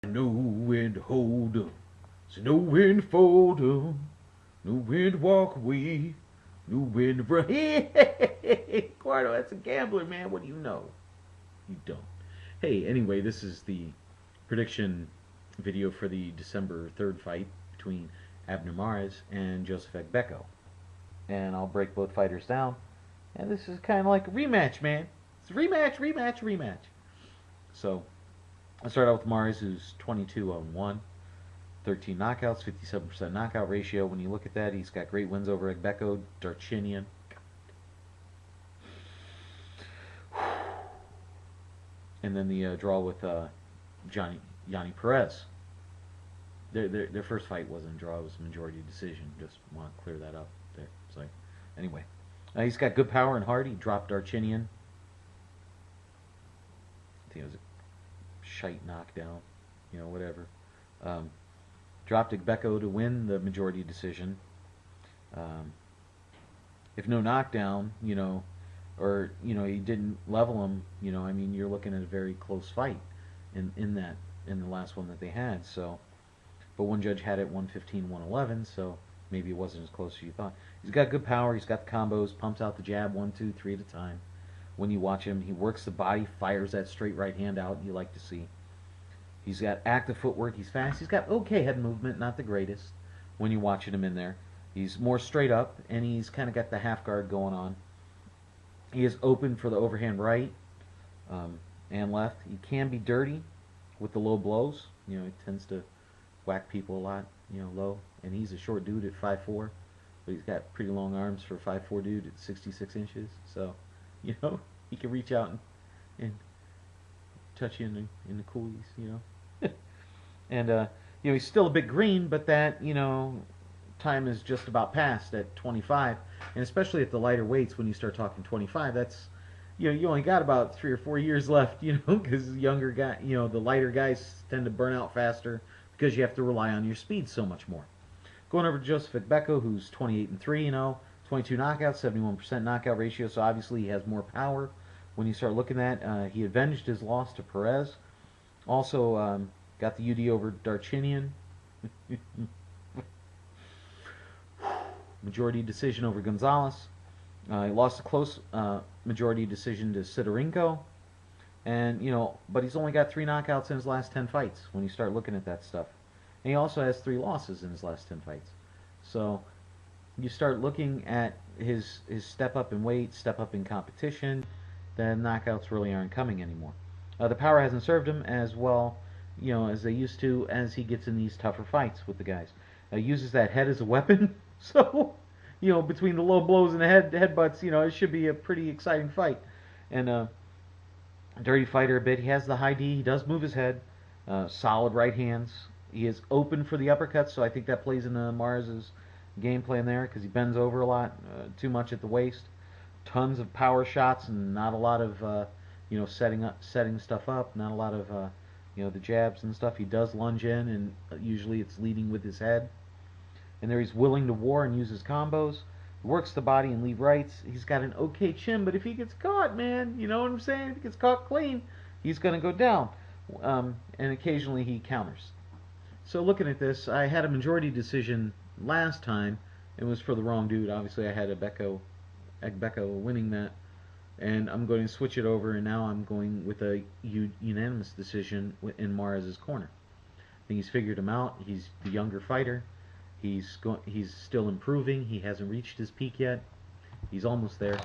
Know when to hold up, so know when to fold up, know when to walk away, know when to run. Hey, Quarto, that's a gambler, man. What do you know? You don't. Hey, anyway, this is the prediction video for the December 3rd fight between Abner Mares and Joseph Agbeko. And I'll break both fighters down. And this is kind of like a rematch, man. It's a rematch, rematch, rematch. So, I'll start out with Mares, who's 22-1, 13 knockouts, 57% knockout ratio. When you look at that, he's got great wins over Agbeko, Darchinian. And then the draw with Yanni Perez. Their first fight wasn't a draw; it was a majority decision. Just want to clear that up there. So anyway, he's got good power and heart. He dropped Darchinian. I think it was a shite knockdown, whatever. Dropped Agbeko to win the majority decision. If no knockdown, or he didn't level him, I mean, you're looking at a very close fight in the last one that they had. So, but one judge had it 115-111, so maybe it wasn't as close as you thought. He's got good power. He's got the combos, pumps out the jab 1, 2, 3 at a time. When you watch him, he works the body, fires that straight right hand out. You like to see. He's got active footwork. He's fast. He's got okay head movement, not the greatest. When you're watching him in there, he's more straight up, and he's kind of got the half guard going on. He is open for the overhand right and left. He can be dirty with the low blows. He tends to whack people a lot, low. And he's a short dude at 5'4", but he's got pretty long arms for a 5'4" dude at 66 inches. So, he can reach out and touch you in the coolies, And, he's still a bit green, but that, time is just about past at 25. And especially at the lighter weights, when you start talking 25, that's, you only got about 3 or 4 years left, because younger guy, the lighter guys tend to burn out faster because you have to rely on your speed so much more. Going over to Joseph Agbeko, who's 28-3, 22 knockouts, 71% knockout ratio, so obviously he has more power. When you start looking at, he avenged his loss to Perez. Also, got the UD over Darchinian. Majority decision over Gonzalez. He lost a close majority decision to Sidorenko. And, but he's only got 3 knockouts in his last 10 fights when you start looking at that stuff. And he also has 3 losses in his last 10 fights. So you start looking at his step up in weight, step up in competition, then knockouts really aren't coming anymore. The power hasn't served him as well, as they used to, as he gets in these tougher fights with the guys. Uses that head as a weapon, so, between the low blows and the headbutts, it should be a pretty exciting fight. And dirty fighter a bit. He has the high D. He does move his head. Solid right hands. He is open for the uppercuts, so I think that plays into Mares' game plan there, because he bends over a lot, too much at the waist. Tons of power shots and not a lot of setting stuff up. Not a lot of the jabs and stuff. He does lunge in, and usually it's leading with his head. And there he's willing to war and use his combos. Works the body and lead rights. He's got an okay chin, but if he gets caught, man, you know what I'm saying? If he gets caught clean, he's going to go down. And occasionally he counters. So looking at this, I had a majority decision last time. It was for the wrong dude. Obviously, I had Agbeko winning that. And I'm going to switch it over, and now I'm going with a unanimous decision in Mares' corner. I think he's figured him out. He's the younger fighter. He's still improving. He hasn't reached his peak yet. He's almost there,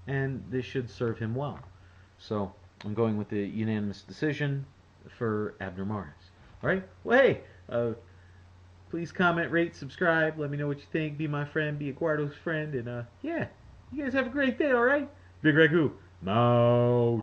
and this should serve him well. So I'm going with the unanimous decision for Abner Mares. All right. Well, hey, please comment, rate, subscribe. Let me know what you think. Be my friend. Be Eduardo's friend. And yeah, you guys have a great day. All right. Bigragu. Now.